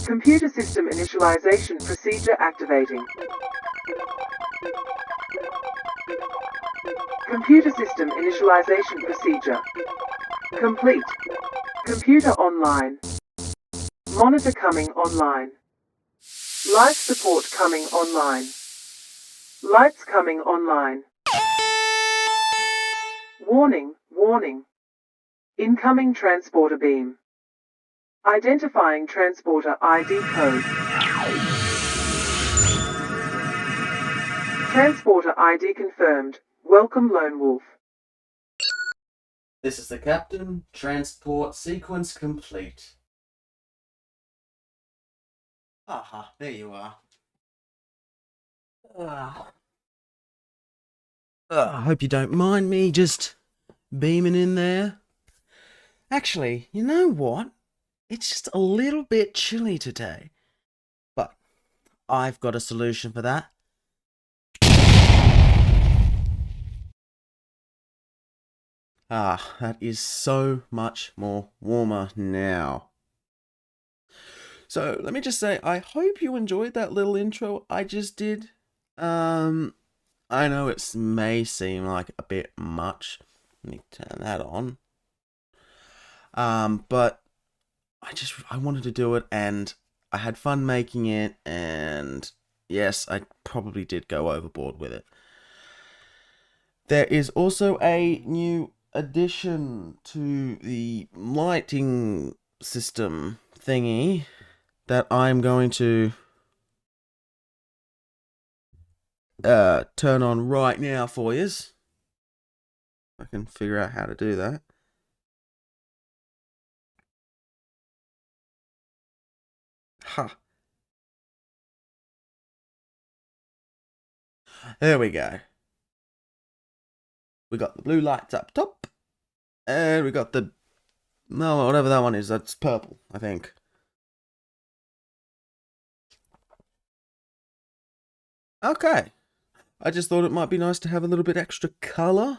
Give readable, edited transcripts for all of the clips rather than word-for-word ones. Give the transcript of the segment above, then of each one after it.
Computer system initialization procedure activating. Computer system initialization procedure complete. Computer online. Monitor coming online. Life support coming online. Lights coming online. Warning, warning. Incoming transporter beam. Identifying transporter ID code. Transporter ID confirmed. Welcome, Lone Wolf. This is the captain. Transport sequence complete. Aha, there you are. I hope you don't mind me just beaming in there. Actually, you know what? It's just a little bit chilly today. But I've got a solution for that. That is so much more warmer now. So, let me just say, I hope you enjoyed that little intro I just did. I know it may seem like a bit much. Let me turn that on. But I wanted to do it, and I had fun making it, and yes, I probably did go overboard with it. There is also a new addition to the lighting system thingy that I'm going to turn on right now for yous. I can figure out how to do that. Ha. There we go. We got the blue lights up top. And we got the... No, whatever that one is. That's purple, I think. Okay. I just thought it might be nice to have a little bit extra colour.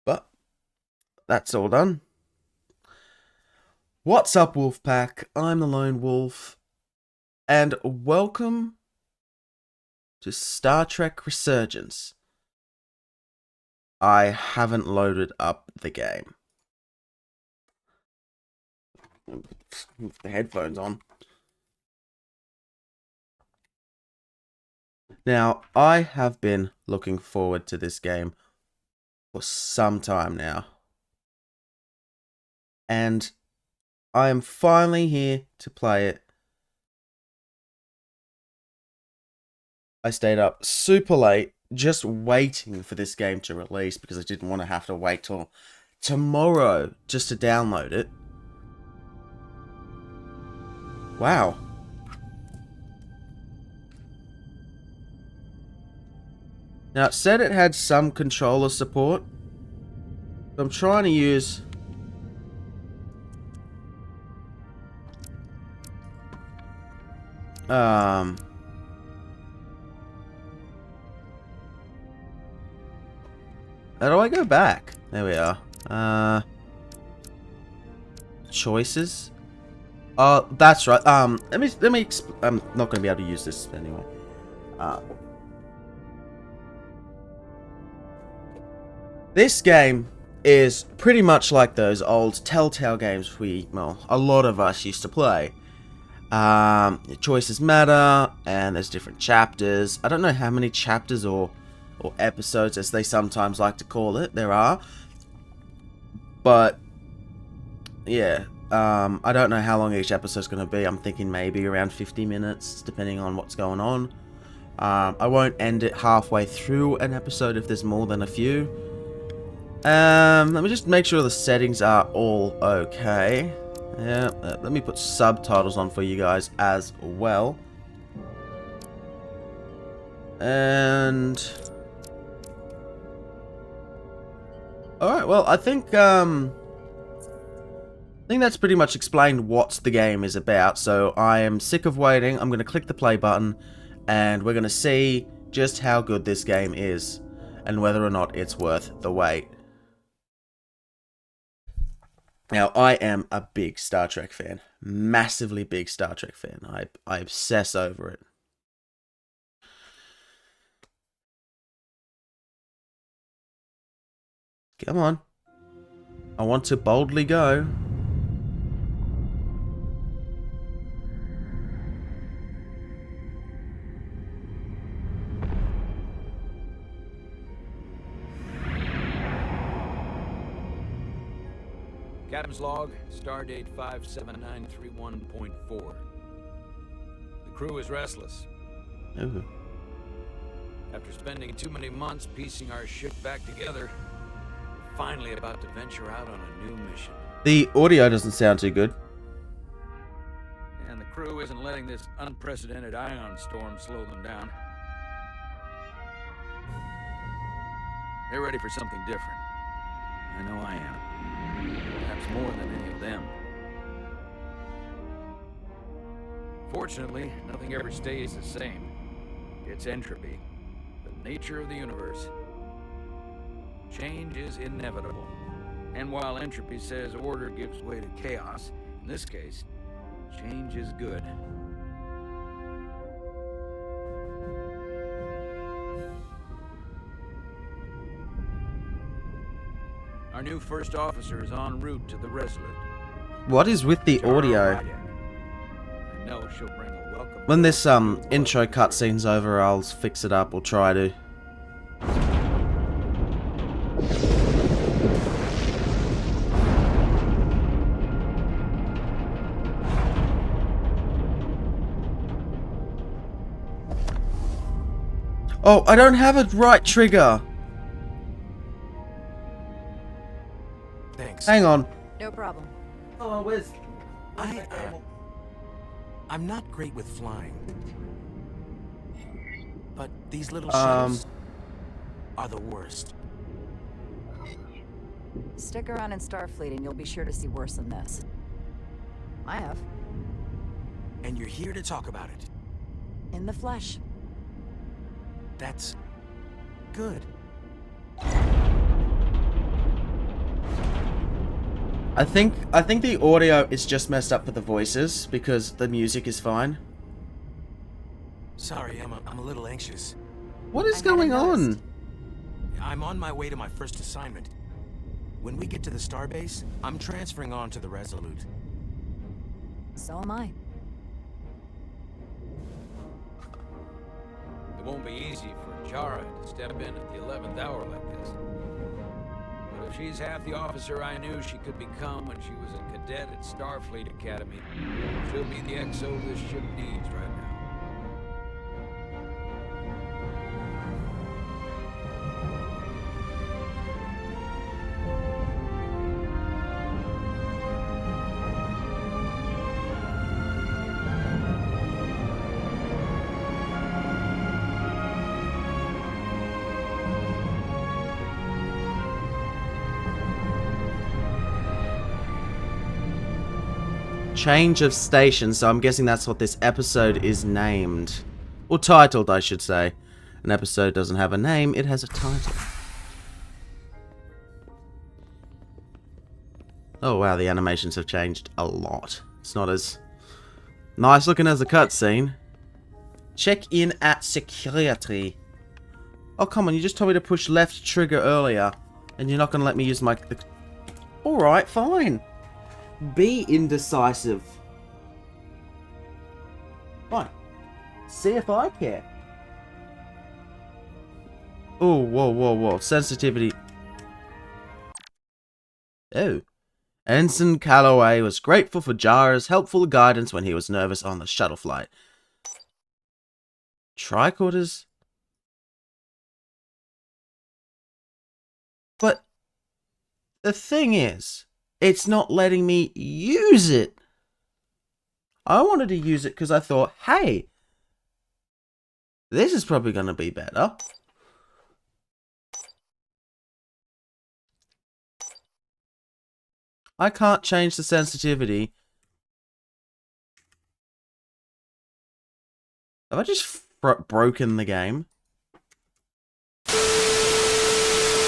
But that's all done. What's up, Wolfpack? I'm the Lone Wolf. And welcome to Star Trek Resurgence. I haven't loaded up the game. Move the headphones on. Now, I have been looking forward to this game for some time now. And I am finally here to play it. I stayed up super late just waiting for this game to release because I didn't want to have to wait till tomorrow just to download it. Wow. Now, it said it had some controller support. So I'm trying to use... How do I go back? There we are. Choices? Oh, that's right. I'm not going to be able to use this anyway. This game is pretty much like those old Telltale games a lot of us used to play. Choices matter, and there's different chapters. I don't know how many chapters or episodes, as they sometimes like to call it, there are. But, yeah, I don't know how long each episode's going to be. I'm thinking maybe around 50 minutes, depending on what's going on. I won't end it halfway through an episode if there's more than a few. Let me just make sure the settings are all okay. Yeah, let me put subtitles on for you guys as well. And... Alright, well, I think that's pretty much explained what the game is about, so I am sick of waiting. I'm going to click the play button, and we're going to see just how good this game is, and whether or not it's worth the wait. Now, I am a big Star Trek fan. Massively big Star Trek fan. I obsess over it. Come on. I want to boldly go. Captain's log, stardate 57931.4. The crew is restless. Ooh. After spending too many months piecing our ship back together, we're finally about to venture out on a new mission. The audio doesn't sound too good. And the crew isn't letting this unprecedented ion storm slow them down. They're ready for something different. I know I am. Perhaps more than any of them. Fortunately, nothing ever stays the same. It's entropy, the nature of the universe. Change is inevitable. And while entropy says order gives way to chaos, in this case, change is good. Our new first officer is en route to the Resolute. What is with the audio? I know she'll bring a welcome. When this intro cutscene's over, I'll fix it up or try to. Oh, I don't have a right trigger. Thanks. Hang on. No problem. Oh, where's... I'm not great with flying. But these little shuttles are the worst. Stick around in Starfleet and you'll be sure to see worse than this. I have. And you're here to talk about it. In the flesh. That's good. I think the audio is just messed up for the voices because the music is fine. Sorry, I'm a little anxious. What is I going hadn't on? noticed. I'm on my way to my first assignment. When we get to the Starbase, I'm transferring on to the Resolute. So am I. It won't be easy for Jara to step in at the 11th hour like this. But if she's half the officer I knew she could become when she was a cadet at Starfleet Academy, she'll be the XO this ship needs right now. Change of station, so I'm guessing that's what this episode is named. Or titled, I should say. An episode doesn't have a name, it has a title. Oh wow, the animations have changed a lot. It's not as nice looking as the cutscene. Check in at security. Oh come on, you just told me to push left trigger earlier. And you're not going to let me use my... Alright, fine. Be indecisive. Fine. See if I care. Oh, whoa, whoa, whoa. Sensitivity. Oh. Ensign Calloway was grateful for Jara's helpful guidance when he was nervous on the shuttle flight. Tricorders? But the thing is, it's not letting me use it. I wanted to use it because I thought, hey, this is probably going to be better. I can't change the sensitivity. Have I just broken the game?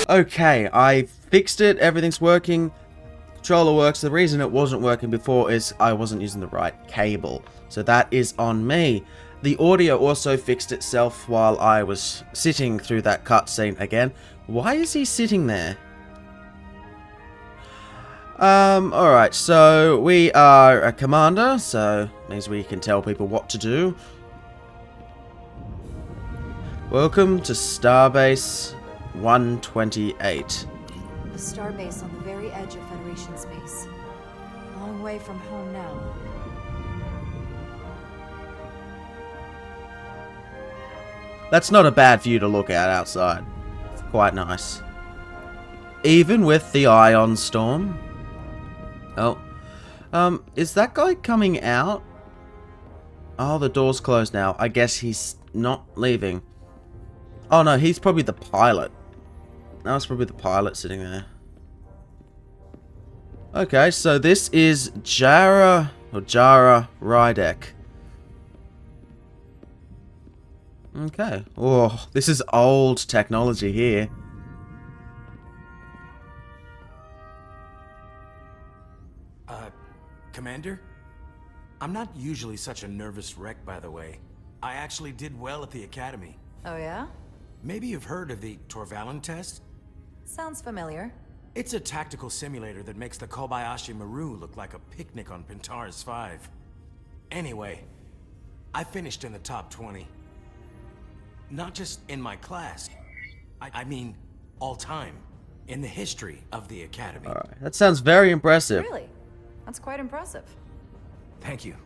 Okay, I fixed it. Everything's working. controller works. The reason it wasn't working before is I wasn't using the right cable. So that is on me. The audio also fixed itself while I was sitting through that cutscene again. Why is he sitting there? Alright, so we are a commander, so means we can tell people what to do. Welcome to Starbase 128. The Starbase on the very edge of Federation space. Long way from home now. That's not a bad view to look at outside. It's quite nice. Even with the ion storm. Oh. Is that guy coming out? Oh, the door's closed now. I guess he's not leaving. Oh no, he's probably the pilot. That was probably the pilot sitting there. Okay, so this is Jara Rydek. Okay. Oh, this is old technology here. Commander? I'm not usually such a nervous wreck, by the way. I actually did well at the Academy. Oh yeah? Maybe you've heard of the Torvalin test? Sounds familiar. It's a tactical simulator that makes the Kobayashi Maru look like a picnic on Pintar's 5. Anyway, I finished in the top 20. Not just in my class. I mean, all time. In the history of the Academy. Alright, that sounds very impressive. Really? That's quite impressive. Thank you.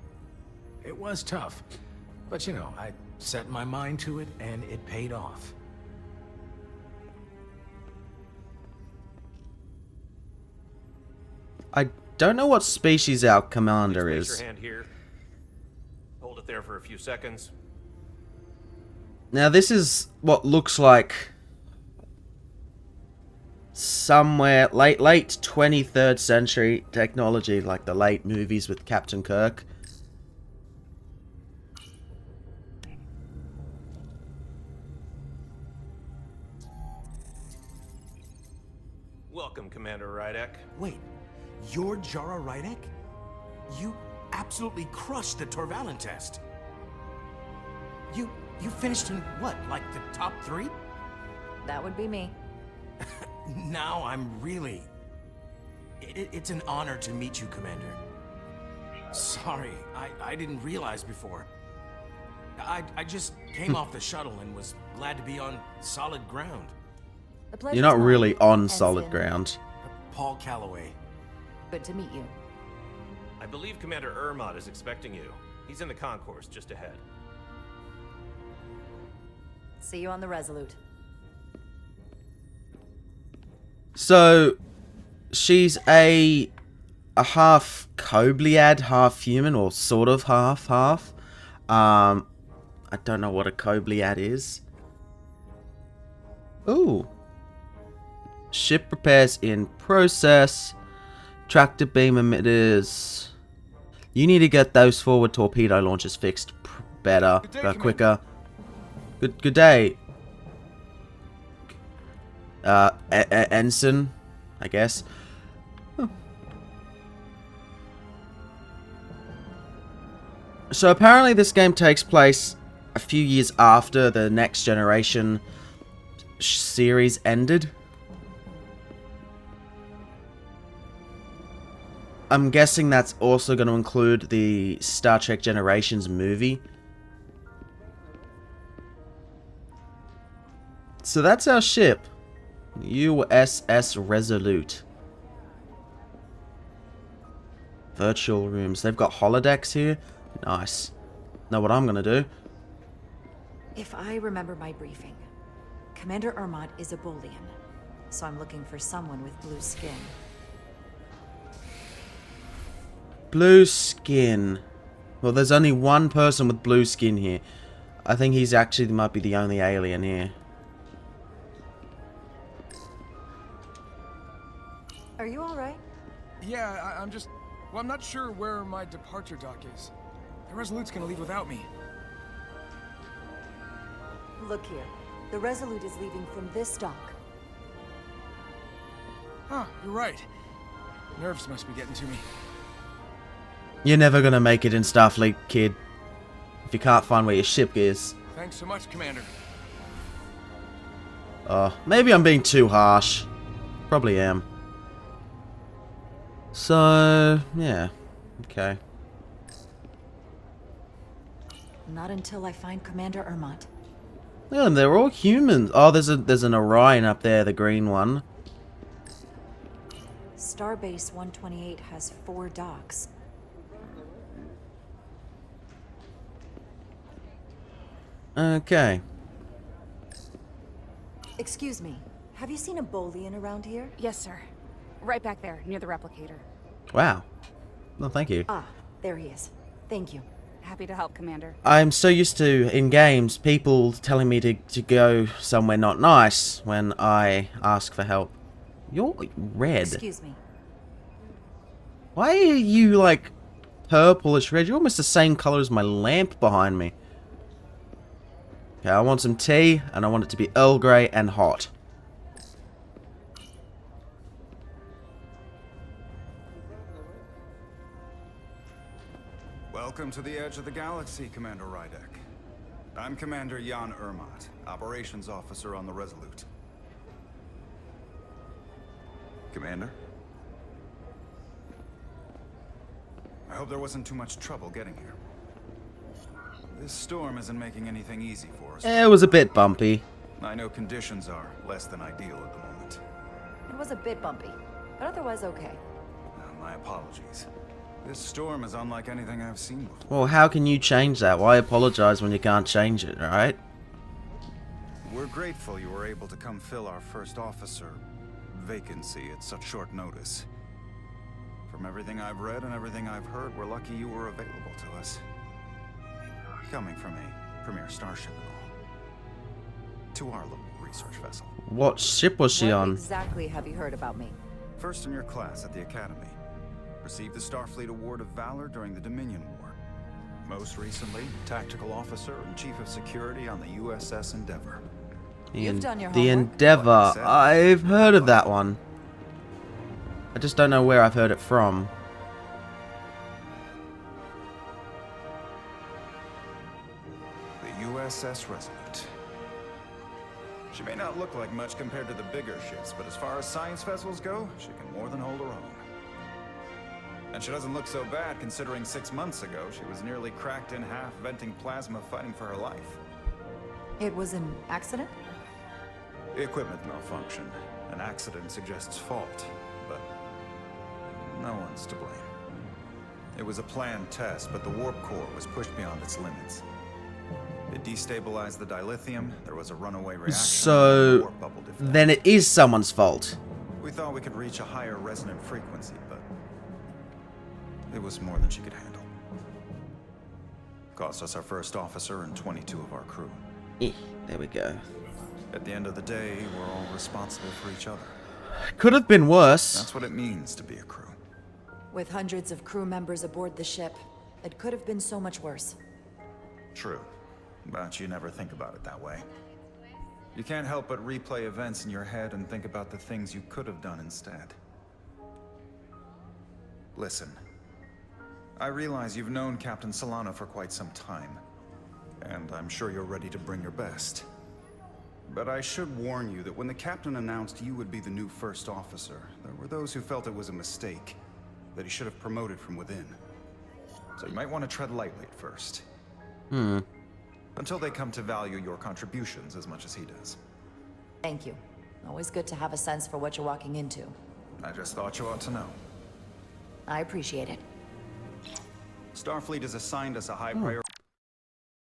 It was tough. But you know, I set my mind to it and it paid off. I don't know what species our commander Please place is. your hand here. Hold it there for a few seconds. Now this is what looks like somewhere late 23rd century technology, like the late movies with Captain Kirk. Welcome, Commander Rydek. Wait, you're Jara Rydek? You absolutely crushed the Torvalin test. You finished in what, like the top 3? That would be me. Now I'm really... It's an honor to meet you, Commander. Sorry, I didn't realize before. I just came off the shuttle and was glad to be on solid ground. The pleasure's You're not mine, really on Ensign. solid ground. Paul Calloway. Good to meet you. I believe Commander Ermot is expecting you. He's in the concourse just ahead. See you on the Resolute. So, she's a half Kobliad, half human, or sort of half. I don't know what a Kobliad is. Ooh. Ship repairs in process. Tractor beam emitters. You need to get those forward torpedo launchers fixed better, quicker. Good day. Ensign, I guess. Huh. So apparently this game takes place a few years after the Next Generation series ended. I'm guessing that's also going to include the Star Trek Generations movie. So that's our ship. USS Resolute. Virtual rooms. They've got holodecks here. Nice. Know what I'm going to do? If I remember my briefing, Commander Ermot is a Bolian, so I'm looking for someone with blue skin. Blue skin. Well, there's only one person with blue skin here. I think he's actually might be the only alien here. Are you alright? Yeah, I'm just... Well, I'm not sure where my departure dock is. The Resolute's gonna leave without me. Look here. The Resolute is leaving from this dock. Huh, you're right. Nerves must be getting to me. You're never gonna make it in Starfleet, kid. If you can't find where your ship is. Thanks so much, Commander. Maybe I'm being too harsh. Probably am. So, yeah. Okay. Not until I find Commander Ermont. Look at them, they're all humans. Oh, there's an Orion up there, the green one. Starbase 128 has 4 docks. Okay. Excuse me, have you seen a Bolian around here? Yes, sir. Right back there, near the replicator. Wow. No, thank you. Ah, there he is. Thank you. Happy to help, Commander. I'm so used to, in games, people telling me to go somewhere not nice when I ask for help. You're red. Excuse me. Why are you, like, purplish red? You're almost the same color as my lamp behind me. Okay, I want some tea, and I want it to be Earl Grey and hot. Welcome to the edge of the galaxy, Commander Rydek. I'm Commander Jan Ermont, Operations Officer on the Resolute. Commander? I hope there wasn't too much trouble getting here. This storm isn't making anything easy for us. It was a bit bumpy. I know conditions are less than ideal at the moment. It was a bit bumpy, but otherwise okay. My apologies. This storm is unlike anything I've seen before. Well, how can you change that? Why apologize when you can't change it, alright? We're grateful you were able to come fill our first officer vacancy at such short notice. From everything I've read and everything I've heard, we're lucky you were available to us. Coming from a premier starship and all. To our little research vessel. What ship was she What on? exactly have you heard about me? First in your class at the Academy. Received the Starfleet Award of Valor during the Dominion War. Most recently, Tactical Officer and Chief of Security on the USS Endeavor. You've done your The homework. Endeavor. I've heard of that one. I just don't know where I've heard it from. The USS Resolute. She may not look like much compared to the bigger ships, but as far as science vessels go, she can more than hold her own. And she doesn't look so bad considering 6 months ago she was nearly cracked in half, venting plasma, fighting for her life. It was an accident? Equipment malfunction. An accident suggests fault, but no one's to blame. It was a planned test, but the warp core was pushed beyond its limits. It destabilized the dilithium, there was a runaway reaction, and the So, warp bubble defected. then it is someone's fault. We thought we could reach a higher resonant frequency, but it was more than she could handle. Cost us our first officer and 22 of our crew. There we go. At the end of the day, we're all responsible for each other. Could have been worse. That's what it means to be a crew. With hundreds of crew members aboard the ship, it could have been so much worse. True, but you never think about it that way. You can't help but replay events in your head and think about the things you could have done instead. Listen, I realize you've known Captain Solano for quite some time, and I'm sure you're ready to bring your best. But I should warn you that when the captain announced you would be the new first officer, there were those who felt it was a mistake, that he should have promoted from within. So you might want to tread lightly at first. Until they come to value your contributions as much as he does. Thank you. Always good to have a sense for what you're walking into. I just thought you ought to know. I appreciate it. Starfleet has assigned us a high priority.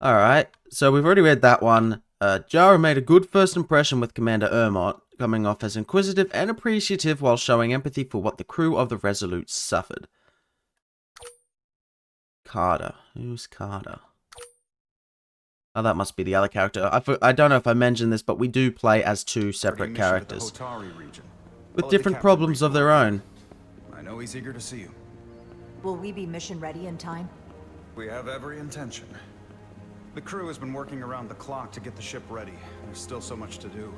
Alright, so we've already read that one. Jara made a good first impression with Commander Ermont, coming off as inquisitive and appreciative while showing empathy for what the crew of the Resolute suffered. Carter. Who's Carter? Oh, that must be the other character. I don't know if I mentioned this, but we do play as 2 separate characters. With different problems of their own. I know he's eager to see you. Will we be mission ready in time? We have every intention. The crew has been working around the clock to get the ship ready. There's still so much to do.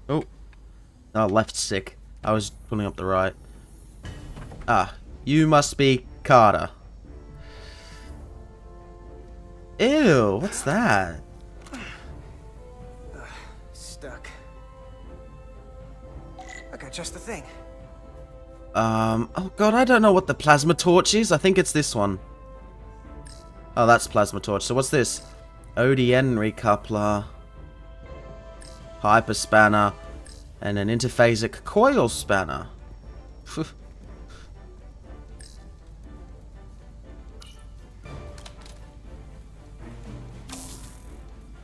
Oh. Oh, left stick. I was pulling up the right. Ah, you must be Carter. Ew, what's that? Stuck. I got just the thing. Oh god, I don't know what the plasma torch is. I think it's this one. Oh, that's plasma torch. So what's this? ODN recoupler, hyper spanner, and an interphasic coil spanner.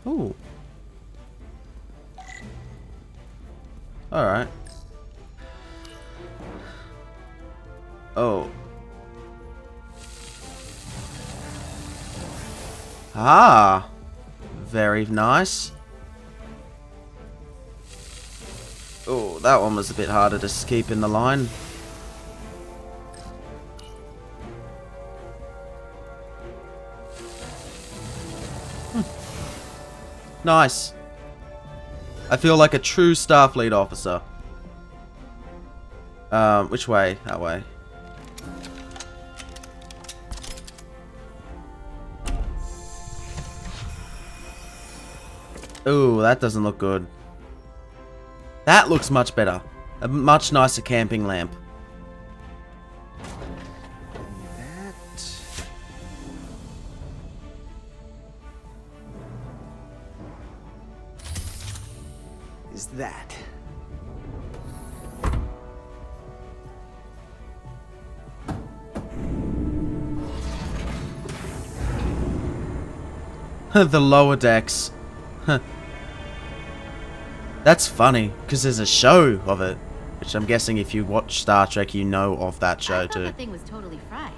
Ooh. Alright. Oh. Ah. Very nice. Oh, that one was a bit harder to keep in the line. Nice. I feel like a true Starfleet officer. Which way? That way. Ooh, that doesn't look good. That looks much better. A much nicer camping lamp. Is that? The lower decks. That's funny, because there's a show of it. Which I'm guessing if you watch Star Trek, you know of that show too. That thing was totally fried.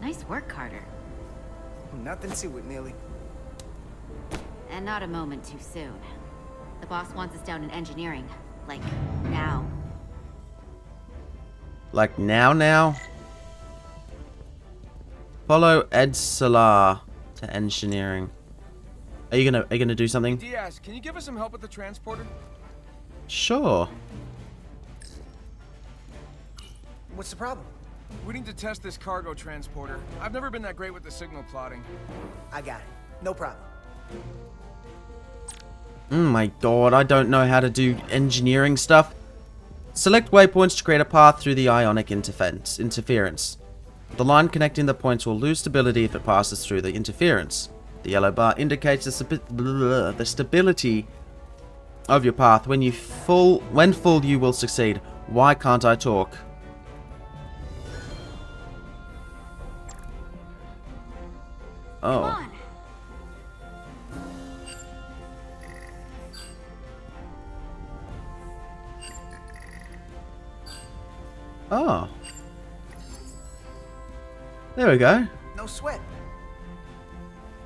Nice work, Carter. Nothing to it, Neely. And not a moment too soon. The boss wants us down in engineering. Like, now. Like now? Follow Ed Salar to engineering. Are you gonna do something? Diaz, can you give us some help with the transporter? Sure. What's the problem? We need to test this cargo transporter. I've never been that great with the signal plotting. I got it. No problem. Oh my god, I don't know how to do engineering stuff. Select waypoints to create a path through the ionic interference. The line connecting the points will lose stability if it passes through the interference. The yellow bar indicates the stability of your path. When full, you will succeed. Why can't I talk? Oh. Come on. Oh. There we go. No sweat.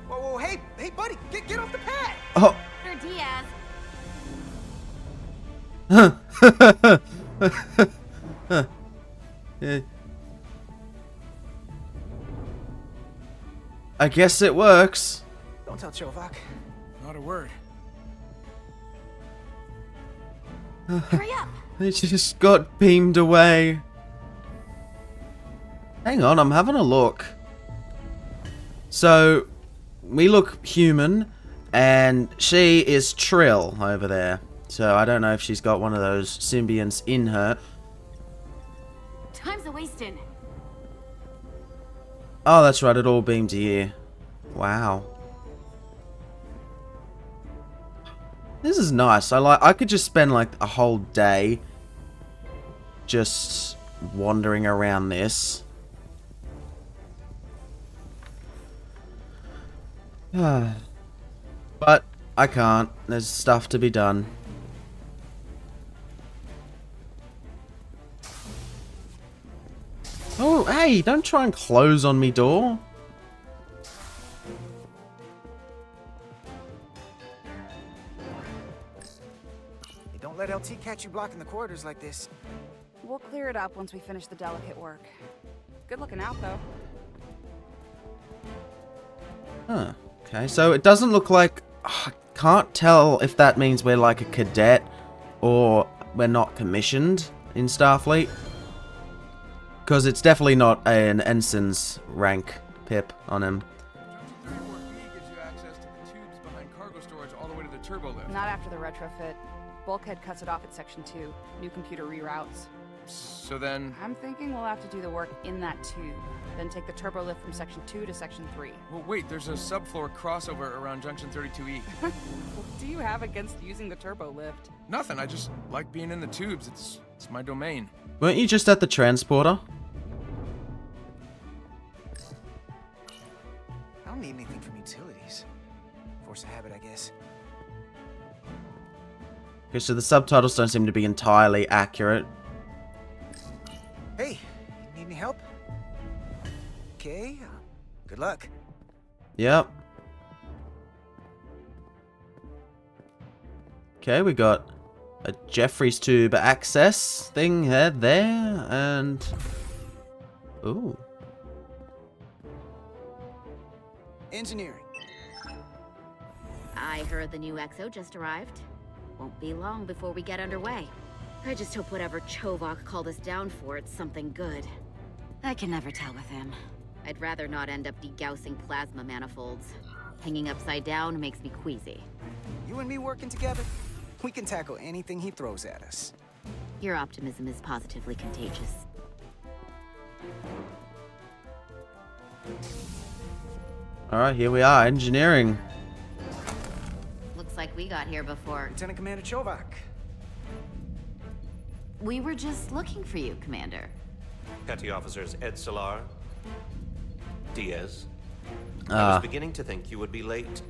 Whoa, hey, buddy, get off the pad. Oh. Diaz. Yeah. I guess it works. Don't tell Chovak. Not a word. Hurry up. It just got beamed away. Hang on, I'm having a look. So, we look human, and she is Trill over there. So, I don't know if she's got one of those symbionts in her. Time's a-wasting. Oh, that's right, it all beamed here. Wow. This is nice. I could just spend like a whole day just wandering around this. But I can't. There's stuff to be done. Oh, hey, don't try and close on me door. Hey, don't let LT catch you blocking the corridors like this. We'll clear it up once we finish the delicate work. Good looking out, though. Huh. Okay, so it doesn't look like... I can't tell if that means we're like a cadet or we're not commissioned in Starfleet. Because it's definitely not an ensign's rank pip on him. Junction 34B gives you access to the tubes behind cargo storage all the way to the turbo lift. Not after the retrofit. Bulkhead cuts it off at Section 2. New computer reroutes. So then... I'm thinking we'll have to do the work in that tube. Then take the turbo lift from Section 2 to Section 3. Well, wait, there's a subfloor crossover around Junction 32E. What do you have against using the turbo lift? Nothing, I just like being in the tubes. It's my domain. Weren't you just at the transporter? I don't need anything from utilities. Force of habit, I guess. Okay, so the subtitles don't seem to be entirely accurate. Hey, need any help? Okay, good luck. Yep. Okay, we got a Jeffrey's tube access thing there, and... Ooh. Engineering. I heard the new XO just arrived. Won't be long before we get underway. I just hope whatever Chovak called us down for, it's something good. I can never tell with him. I'd rather not end up degaussing plasma manifolds. Hanging upside down makes me queasy. You and me working together, we can tackle anything he throws at us. Your optimism is positively contagious. Alright, here we are, engineering. Looks like we got here before. Lieutenant Commander Chovak. We were just looking for you, Commander. Petty Officers Ed Solar, Diaz. I was beginning to think you would be late.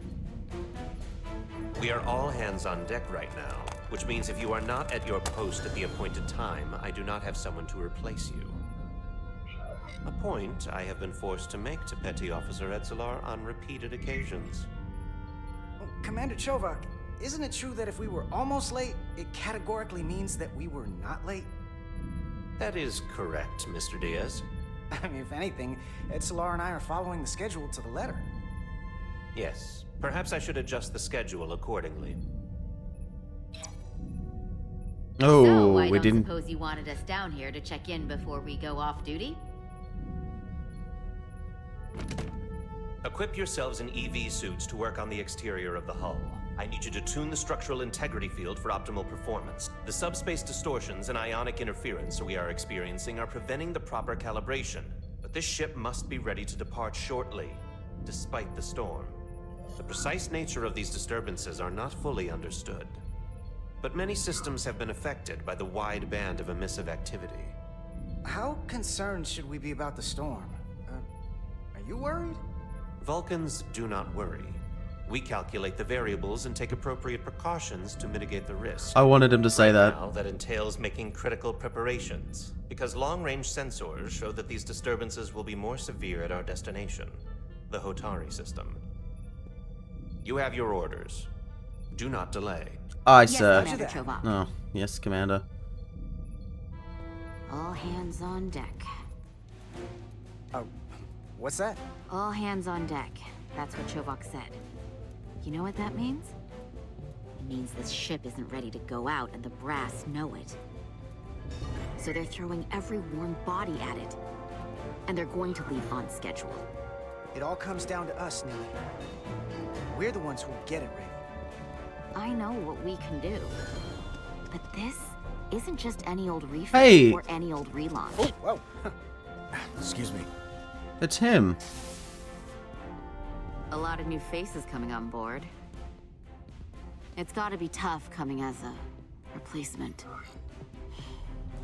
We are all hands on deck right now, which means if you are not at your post at the appointed time, I do not have someone to replace you. A point I have been forced to make to Petty Officer Edsolar on repeated occasions. Well, Commander Chovak, isn't it true that if we were almost late, it categorically means that we were not late? That is correct, Mr. Diaz. I mean, if anything, Ed Solar and I are following the schedule to the letter. Yes, perhaps I should adjust the schedule accordingly. Oh, So I we don't didn't... suppose you wanted us down here to check in before we go off duty? Equip yourselves in EV suits to work on the exterior of the hull. I need you to tune the structural integrity field for optimal performance. The subspace distortions and ionic interference we are experiencing are preventing the proper calibration. But this ship must be ready to depart shortly, despite the storm. The precise nature of these disturbances are not fully understood. But many systems have been affected by the wide band of emissive activity. How concerned should we be about the storm? Are you worried? Vulcans do not worry. We calculate the variables and take appropriate precautions to mitigate the risk. I wanted him to say that. Now, that entails making critical preparations, because long-range sensors show that these disturbances will be more severe at our destination, the Hotari system. You have your orders. Do not delay. Aye, Yes, sir. Commander Chovak. Oh, yes, Commander. All hands on deck. What's that? All hands on deck. That's what Chovak said. You know what that means? It means this ship isn't ready to go out, and the brass know it. So they're throwing every warm body at it. And they're going to leave on schedule. It all comes down to us, Nelly. We're the ones who will get it ready. I know what we can do. But this isn't just any old refit Hey! or any old relaunch. Oh, whoa. Excuse me. It's him. A lot of new faces coming on board. It's gotta be tough coming as a replacement.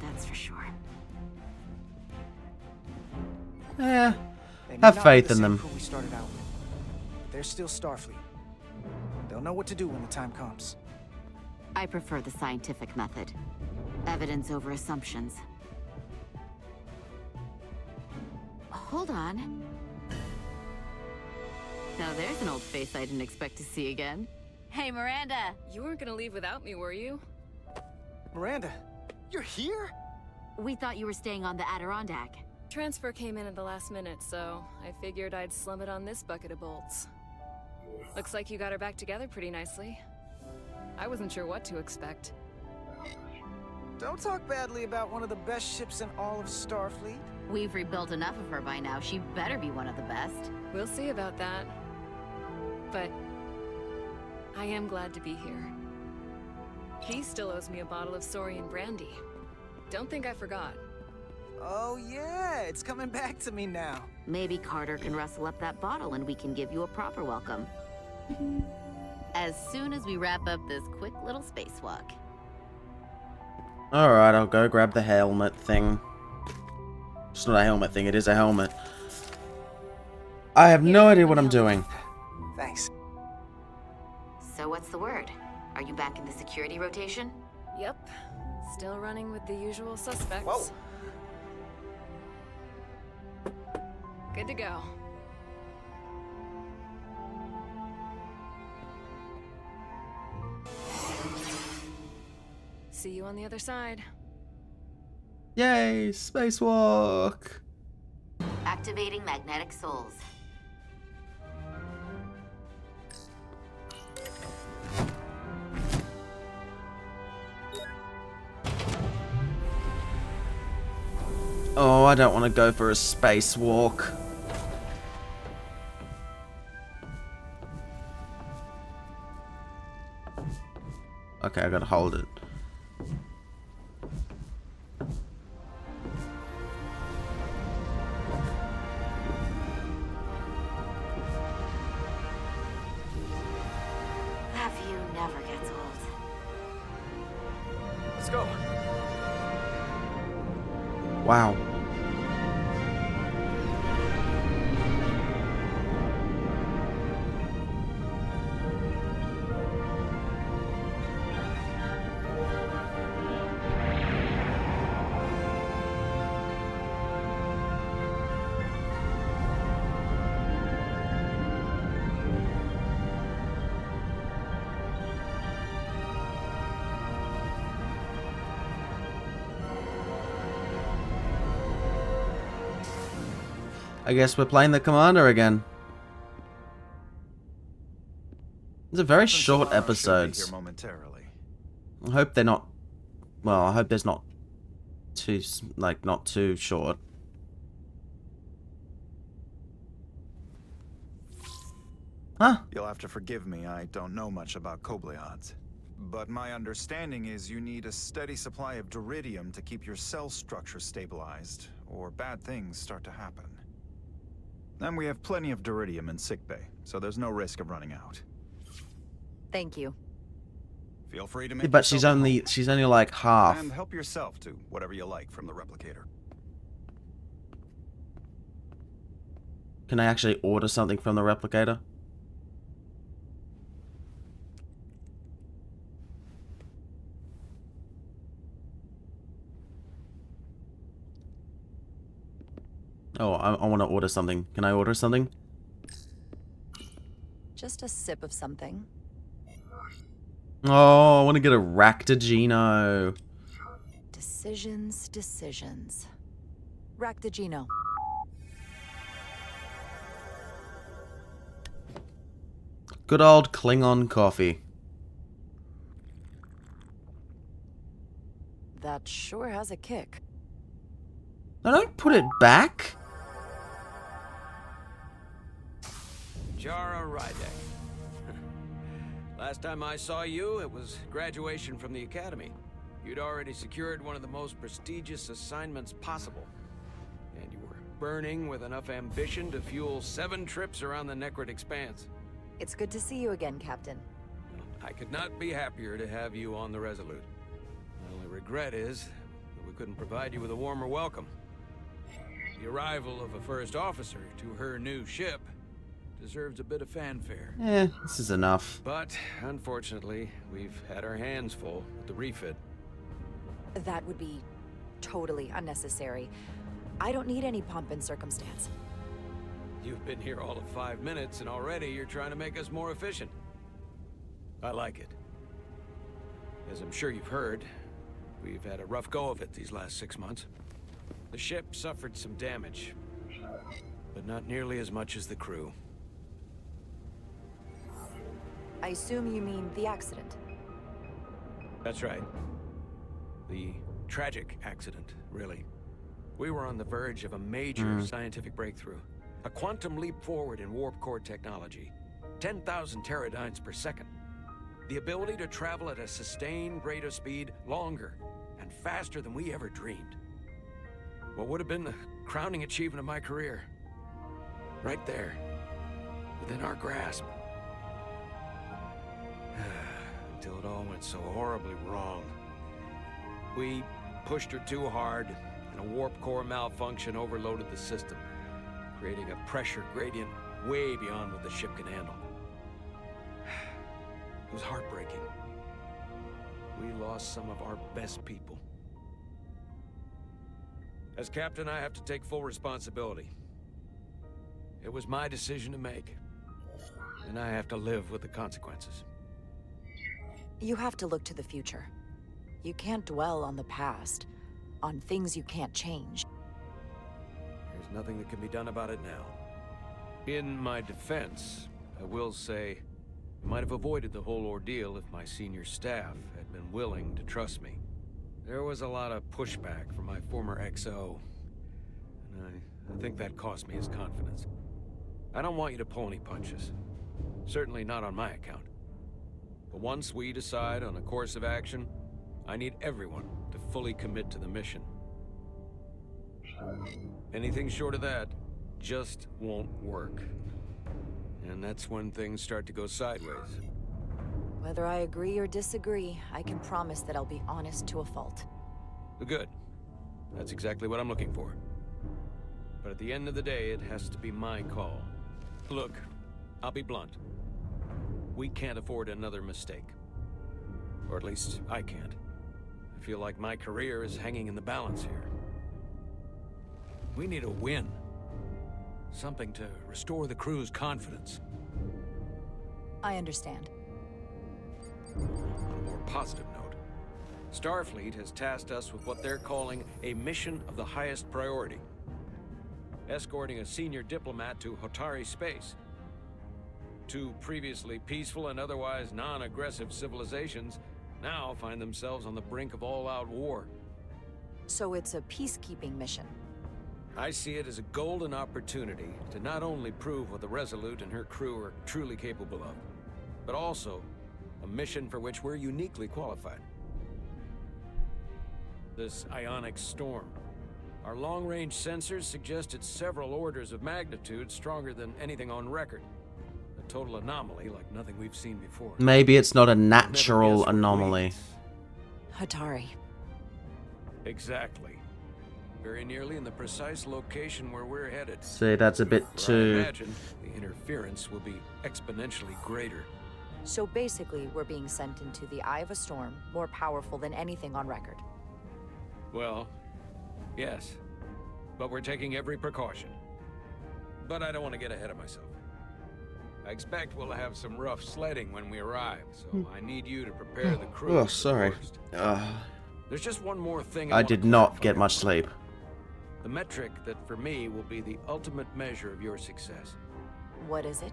That's for sure. They may Have not be faith the in same them. crew we started out with, but they're still Starfleet. They'll know what to do when the time comes. I prefer the scientific method. Evidence over assumptions. Hold on. Now there's an old face I didn't expect to see again. Hey, Miranda! You weren't gonna leave without me, were you? Miranda, you're here? We thought you were staying on the Adirondack. Transfer came in at the last minute, so I figured I'd slum it on this bucket of bolts. Looks like you got her back together pretty nicely. I wasn't sure what to expect. Don't talk badly about one of the best ships in all of Starfleet. We've rebuilt enough of her by now. She better be one of the best. We'll see about that. But I am glad to be here. He still owes me a bottle of Saurian brandy. Don't think I forgot. Oh yeah, it's coming back to me now. Maybe Carter can rustle up that bottle and we can give you a proper welcome. As soon as we wrap up this quick little spacewalk. Alright, I'll go grab the helmet thing. It's not a helmet thing, it is a helmet. I have no idea what I'm doing. Thanks. So what's the word? Are you back in the security rotation? Yep. Still running with the usual suspects. Whoa. Good to go. See you on the other side. Yay, spacewalk! Activating magnetic souls. Oh, I don't want to go for a spacewalk. Okay, I gotta hold it. That view never gets old. Let's go. Wow. I guess we're playing the commander again. It's a very short episode. I hope they're not. Well, I hope there's not too not too short. Huh? You'll have to forgive me, I don't know much about Kobleods. But my understanding is you need a steady supply of duridium to keep your cell structure stabilized, or bad things start to happen. And we have plenty of duridium in sickbay, so there's no risk of running out. Thank you. Feel free to Yeah, make but she's only like half. and help yourself to whatever you like from the replicator. Can I actually order something from the replicator? Oh, I want to order something. Can I order something? Just a sip of something. Oh, I want to get a Ractagino. Decisions, decisions. Ractagino. Good old Klingon coffee. That sure has a kick. No, don't put it back. Jara Rydek. Last time I saw you, it was graduation from the academy. You'd already secured one of the most prestigious assignments possible. And you were burning with enough ambition to fuel 7 trips around the Necrit Expanse. It's good to see you again, Captain. I could not be happier to have you on the Resolute. My only regret is that we couldn't provide you with a warmer welcome. The arrival of a first officer to her new ship deserves a bit of fanfare. This is enough. But, unfortunately, we've had our hands full with the refit. That would be totally unnecessary. I don't need any pomp and circumstance. You've been here all of 5 minutes, and already you're trying to make us more efficient. I like it. As I'm sure you've heard, we've had a rough go of it these last 6 months. The ship suffered some damage, but not nearly as much as the crew. I assume you mean the accident. That's right. The tragic accident, really. We were on the verge of a major scientific breakthrough. A quantum leap forward in warp core technology. 10,000 teradynes per second. The ability to travel at a sustained rate of speed longer and faster than we ever dreamed. What would have been the crowning achievement of my career. Right there. Within our grasp. Until it all went so horribly wrong. We pushed her too hard, and a warp core malfunction overloaded the system, creating a pressure gradient way beyond what the ship can handle. It was heartbreaking. We lost some of our best people. As captain, I have to take full responsibility. It was my decision to make, and I have to live with the consequences. You have to look to the future. You can't dwell on the past, on things you can't change. There's nothing that can be done about it now. In my defense, I will say, I might have avoided the whole ordeal if my senior staff had been willing to trust me. There was a lot of pushback from my former XO, and I think that cost me his confidence. I don't want you to pull any punches. Certainly not on my account. But once we decide on a course of action, I need everyone to fully commit to the mission. Anything short of that just won't work. And that's when things start to go sideways. Whether I agree or disagree, I can promise that I'll be honest to a fault. Good. That's exactly what I'm looking for. But at the end of the day, it has to be my call. Look, I'll be blunt. We can't afford another mistake. Or at least, I can't. I feel like my career is hanging in the balance here. We need a win. Something to restore the crew's confidence. I understand. On a more positive note, Starfleet has tasked us with what they're calling a mission of the highest priority. Escorting a senior diplomat to Hotari space. Two previously peaceful and otherwise non-aggressive civilizations now find themselves on the brink of all-out war. So it's a peacekeeping mission. I see it as a golden opportunity to not only prove what the Resolute and her crew are truly capable of, but also a mission for which we're uniquely qualified. This ionic storm. Our long-range sensors suggest it's several orders of magnitude stronger than anything on record. A total anomaly like nothing we've seen before. Maybe it's not a natural anomaly. Hotari. Exactly. Very nearly in the precise location where we're headed. See, that's a bit too... I imagine the interference will be exponentially greater. So basically, we're being sent into the eye of a storm, more powerful than anything on record. Well, yes. But we're taking every precaution. But I don't want to get ahead of myself. I expect we'll have some rough sledding when we arrive, so I need you to prepare the crew. Oh, sorry. There's just one more thing I did not get much sleep. The metric that for me will be the ultimate measure of your success. What is it?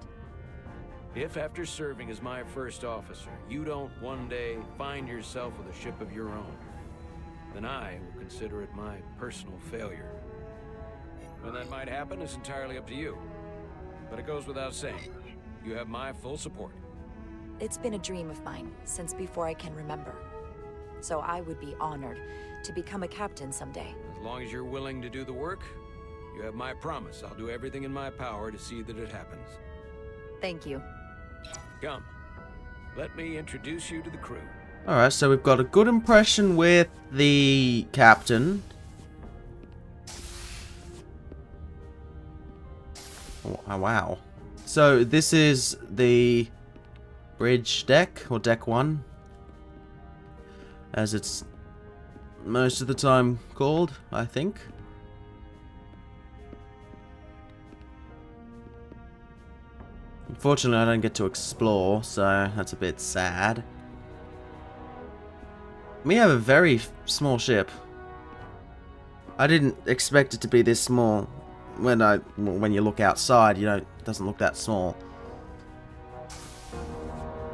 If after serving as my first officer, you don't one day find yourself with a ship of your own, then I will consider it my personal failure. When that might happen is entirely up to you. But it goes without saying, you have my full support. It's been a dream of mine since before I can remember. So I would be honored to become a captain someday. As long as you're willing to do the work, you have my promise. I'll do everything in my power to see that it happens. Thank you. Come, let me introduce you to the crew. Alright, so we've got a good impression with the captain. Oh, wow. So this is the bridge deck, or deck 1, as it's most of the time called, I think. Unfortunately, I don't get to explore, so that's a bit sad. We have a very small ship. I didn't expect it to be this small. When you look outside, it doesn't look that small.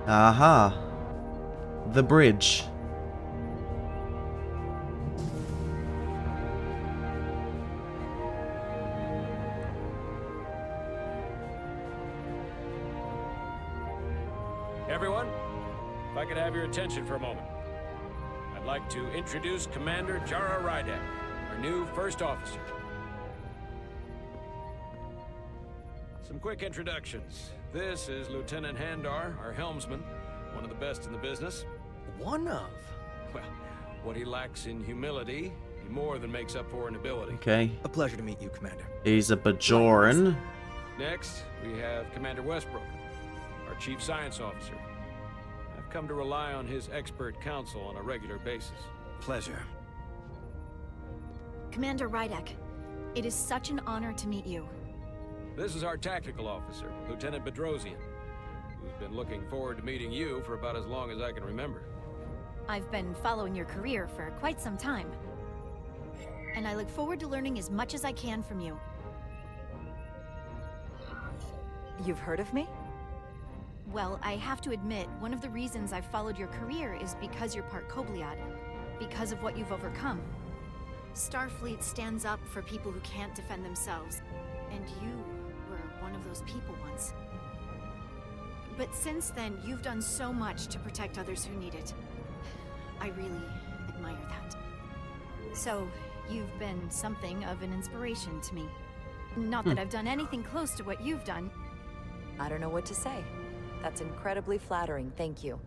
Aha. The bridge. Everyone, if I could have your attention for a moment. I'd like to introduce Commander Jara Rydek, our new first officer. Some quick introductions. This is Lieutenant Handar, our helmsman, one of the best in the business. One of? Well, what he lacks in humility, he more than makes up for in ability. Okay. A pleasure to meet you, Commander. He's a Bajoran. Next, we have Commander Westbrook, our Chief Science Officer. I've come to rely on his expert counsel on a regular basis. Pleasure. Commander Rydek, it is such an honor to meet you. This is our tactical officer, Lieutenant Bedrosian, who's been looking forward to meeting you for about as long as I can remember. I've been following your career for quite some time, and I look forward to learning as much as I can from you. You've heard of me? Well, I have to admit, one of the reasons I've followed your career is because you're part Kobliad, because of what you've overcome. Starfleet stands up for people who can't defend themselves, and you were one of those people once. But since then, you've done so much to protect others who need it. I really admire that. So, you've been something of an inspiration to me. Not that I've done anything close to what you've done. I don't know what to say. That's incredibly flattering, thank you.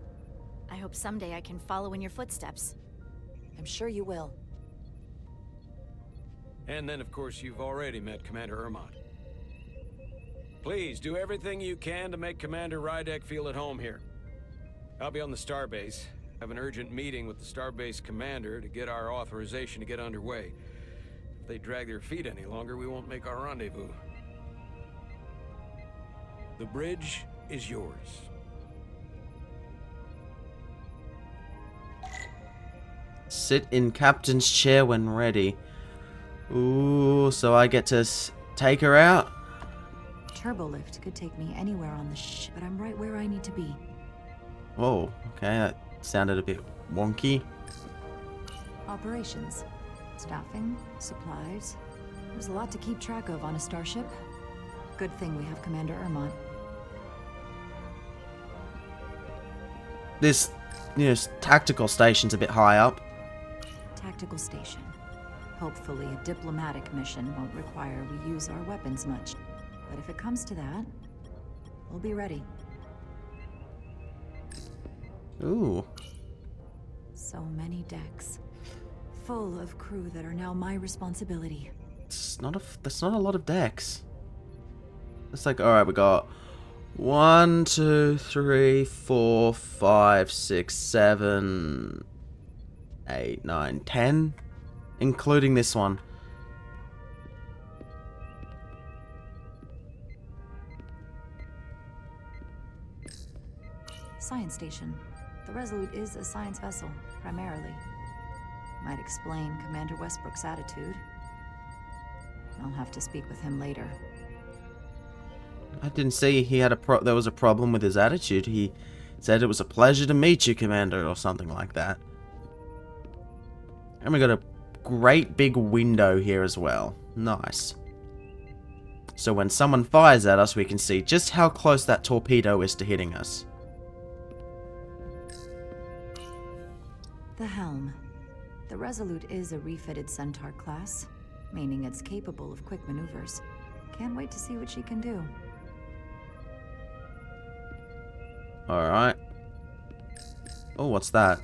I hope someday I can follow in your footsteps. I'm sure you will. And then, of course, you've already met Commander Ermont. Please, do everything you can to make Commander Rydek feel at home here. I'll be on the Starbase. I have an urgent meeting with the Starbase commander to get our authorization to get underway. If they drag their feet any longer, we won't make our rendezvous. The bridge is yours. Sit in captain's chair when ready. Ooh, so I get to take her out? Turbolift could take me anywhere on the ship, but I'm right where I need to be. Whoa, okay, that sounded a bit wonky. Operations. Staffing, supplies. There's a lot to keep track of on a starship. Good thing we have Commander Ermont. This, tactical station's a bit high up. Tactical station. Hopefully a diplomatic mission won't require we use our weapons much. But if it comes to that, we'll be ready. Ooh. So many decks. Full of crew that are now my responsibility. That's not a lot of decks. It's like, alright, we got 1, 2, 3, 4, 5, 6, 7, 8, 9, 10, including this one. Science station. The Resolute is a science vessel, primarily. Might explain Commander Westbrook's attitude. I'll have to speak with him later. I didn't see he had there was a problem with his attitude. He said it was a pleasure to meet you, Commander, or something like that. And we got a great big window here as well. Nice. So when someone fires at us, we can see just how close that torpedo is to hitting us. The helm. The Resolute is a refitted Centaur class, meaning it's capable of quick maneuvers. Can't wait to see what she can do. Alright. Oh, what's that?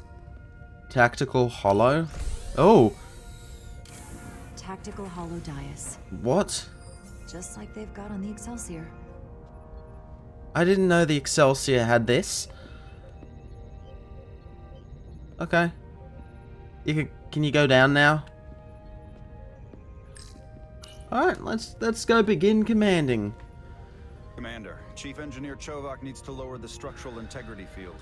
Tactical hollow? Oh! Tactical hollow dais. What? Just like they've got on the Excelsior. I didn't know the Excelsior had this. Okay. Can you go down now? Alright, let's go begin commanding. Commander, Chief Engineer Chovak needs to lower the structural integrity field.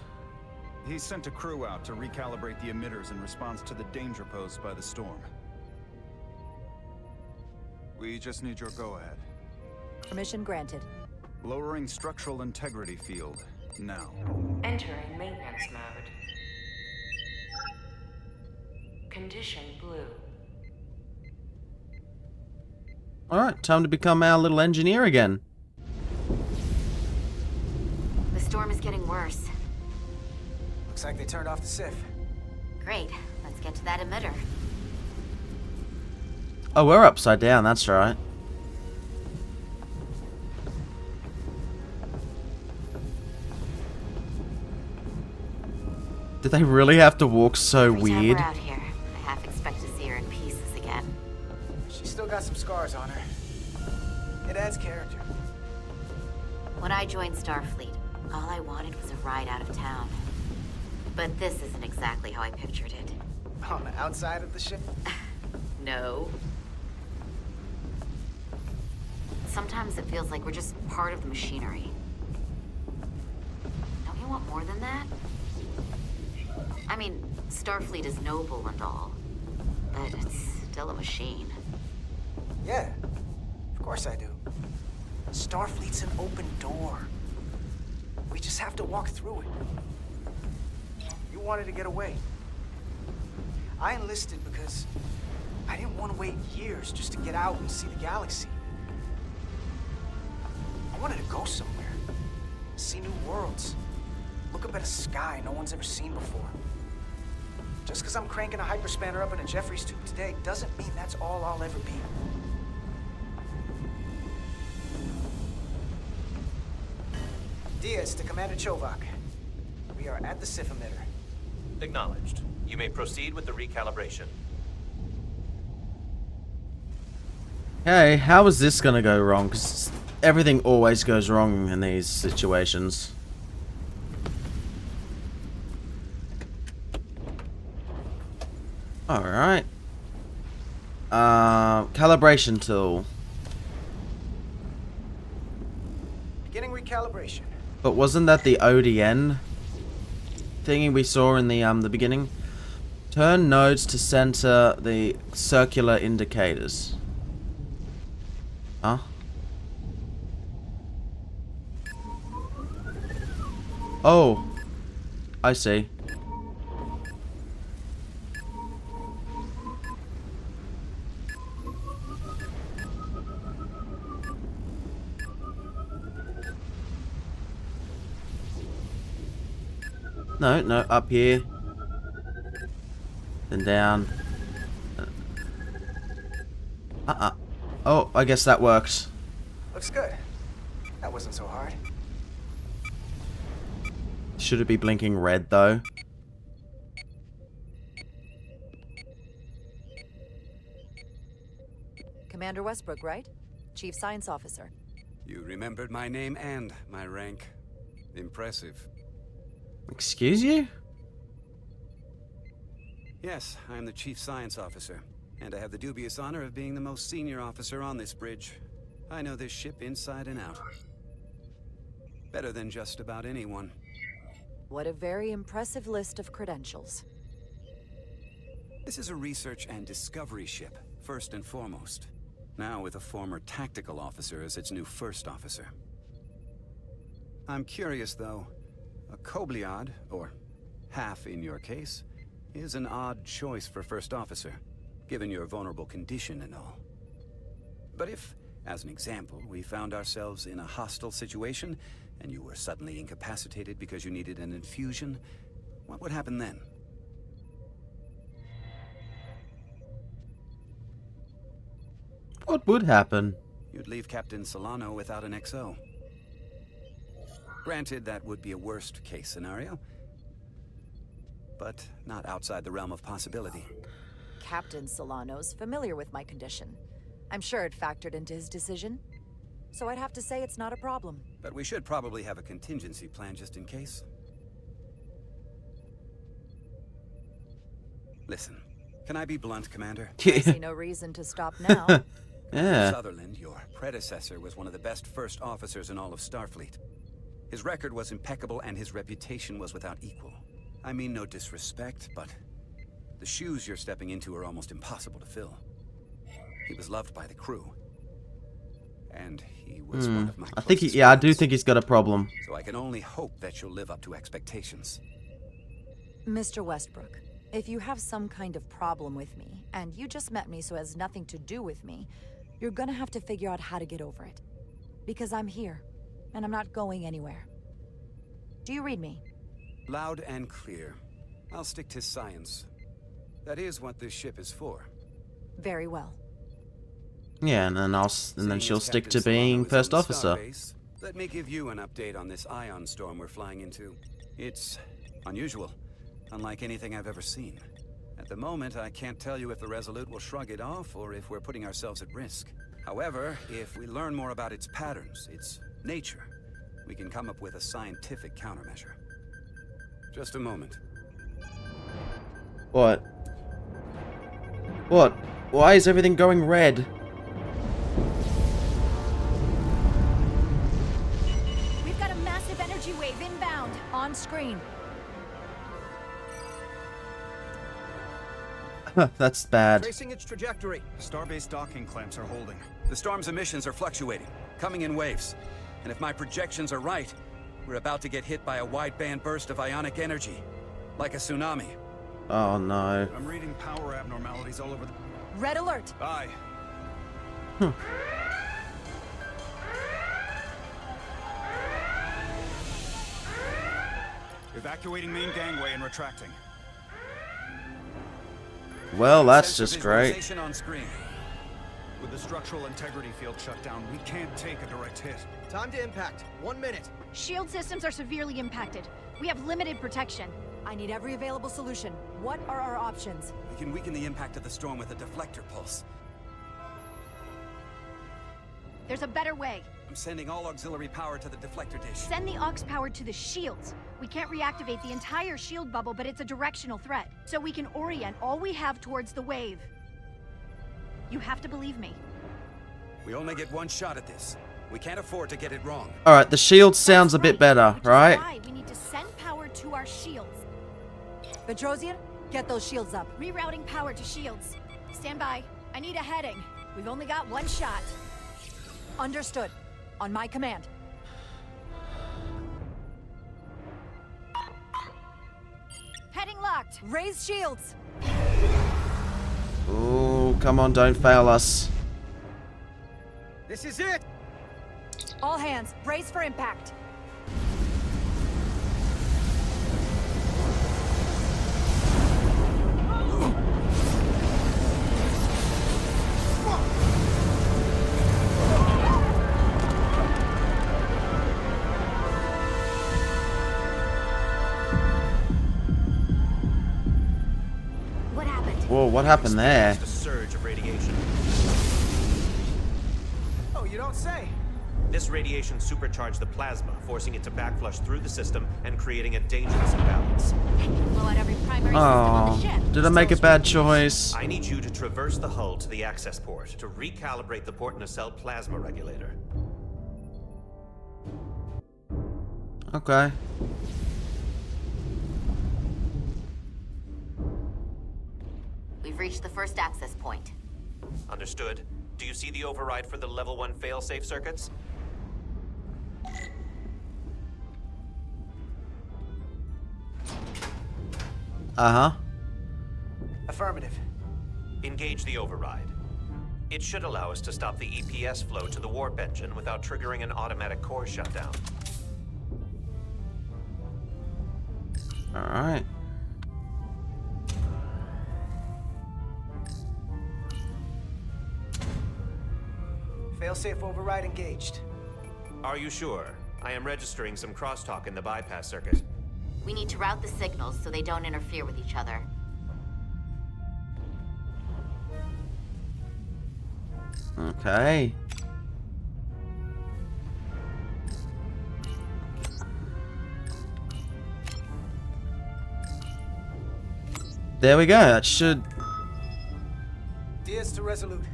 He's sent a crew out to recalibrate the emitters in response to the danger posed by the storm. We just need your go-ahead. Permission granted. Lowering structural integrity field. now. Entering maintenance mode. Condition blue. Alright, time to become our little engineer again. The storm is getting worse. Looks like they turned off the SIF. Great. Let's get to that emitter. Oh, we're upside down, that's right. Did they really have to walk so Every time weird? we're out here, I half expect to see her in pieces again. She's still got some scars on her. It adds character. When I joined Starfleet, all I wanted was a ride out of town. But this isn't exactly how I pictured it. On the outside of the ship? No. Sometimes it feels like we're just part of the machinery. Don't you want more than that? I mean, Starfleet is noble and all, but it's still a machine. Yeah, of course I do. Starfleet's an open door. We just have to walk through it. You wanted to get away. I enlisted because I didn't want to wait years just to get out and see the galaxy. I wanted to go somewhere, see new worlds, look up at a sky no one's ever seen before. Just because I'm cranking a hyperspanner up in a Jeffries tube today doesn't mean that's all I'll ever be. Diaz to Commander Chovak. We are at the SIF emitter. Acknowledged. You may proceed with the recalibration. Hey, how is this gonna go wrong? 'Cause everything always goes wrong in these situations. Alright. Calibration tool. Beginning recalibration. But wasn't that the ODN thingy we saw in the beginning? Turn nodes to center the circular indicators. Huh? Oh, I see. No, no, up here. Then down. Oh, I guess that worked. Looks good. That wasn't so hard. Should it be blinking red, though? Commander Westbrook, right? Chief Science Officer. You remembered my name and my rank. Impressive. Excuse you? Yes, I am the Chief Science Officer, and I have the dubious honor of being the most senior officer on this bridge. I know this ship inside and out. Better than just about anyone. What a very impressive list of credentials. This is a research and discovery ship, first and foremost. Now with a former tactical officer as its new first officer. I'm curious, though. A Kobliad, or half in your case, is an odd choice for first officer, given your vulnerable condition and all. But if, as an example, we found ourselves in a hostile situation, and you were suddenly incapacitated because you needed an infusion, what would happen then? What would happen? You'd leave Captain Solano without an XO. Granted, that would be a worst-case scenario, but not outside the realm of possibility. Captain Solano's familiar with my condition. I'm sure it factored into his decision. So I'd have to say it's not a problem. But we should probably have a contingency plan just in case. Listen, can I be blunt, Commander? I see no reason to stop now. Yeah. Sutherland, your predecessor, was one of the best first officers in all of Starfleet. His record was impeccable and his reputation was without equal. I mean no disrespect, but the shoes you're stepping into are almost impossible to fill. He was loved by the crew. And he was one of my I think I do think he's got a problem. So so I can only hope that you'll live up to expectations. Mr. Westbrook, if you have some kind of problem with me, and you just met me so it has nothing to do with me, you're gonna have to figure out how to get over it. Because I'm here, and I'm not going anywhere. Do you read me? Loud and clear. I'll stick to science. That is what this ship is for. Very well. Yeah, and then she'll stick to being first officer. Starbase, let me give you an update on this ion storm we're flying into. It's unusual, unlike anything I've ever seen. At the moment, I can't tell you if the Resolute will shrug it off or if we're putting ourselves at risk. However, if we learn more about its patterns, its nature, we can come up with a scientific countermeasure. Just a moment. What? What? Why is everything going red? We've got a massive energy wave inbound. On screen. That's bad. Tracing its trajectory. Starbase docking clamps are holding. The storm's emissions are fluctuating, coming in waves. And if my projections are right, we're about to get hit by a wide-band burst of ionic energy. Like a tsunami. Oh no. I'm reading power abnormalities all over the... Red alert! Aye. Evacuating main gangway and retracting. Well, that's just great. On screen. With the structural integrity field shut down, we can't take a direct hit. Time to impact. 1 minute. Shield systems are severely impacted. We have limited protection. I need every available solution. What are our options? We can weaken the impact of the storm with a deflector pulse. There's a better way. I'm sending all auxiliary power to the deflector dish. Send the aux power to the shields. We can't reactivate the entire shield bubble, but it's a directional threat. So we can orient all we have towards the wave. You have to believe me. We only get one shot at this. We can't afford to get it wrong. Alright, the shield sounds a bit better, right? Why we need to send power to our shields. Petrosian, get those shields up. Rerouting power to shields. Stand by. I need a heading. We've only got one shot. Understood. On my command. Heading locked. Raise shields. Ooh, come on, don't fail us. This is it. All hands, brace for impact. What happened? Whoa, what happened there? A surge of radiation. Oh, you don't say. This radiation supercharged the plasma, forcing it to backflush through the system and creating a dangerous imbalance. Blow out every primary system on the Oh, ship. did I make a bad choice? I need you to traverse the hull to the access port to recalibrate the port nacelle plasma regulator. Okay. We've reached the first access point. Understood. Do you see the override for the level 1 failsafe circuits? Uh-huh. Affirmative. Engage the override. It should allow us to stop the EPS flow to the warp engine without triggering an automatic core shutdown. Alright. Failsafe override engaged. Are you sure? I am registering some crosstalk in the bypass circuit. We need to route the signals so they don't interfere with each other. Okay. There we go. That should... Diaz to Resolute.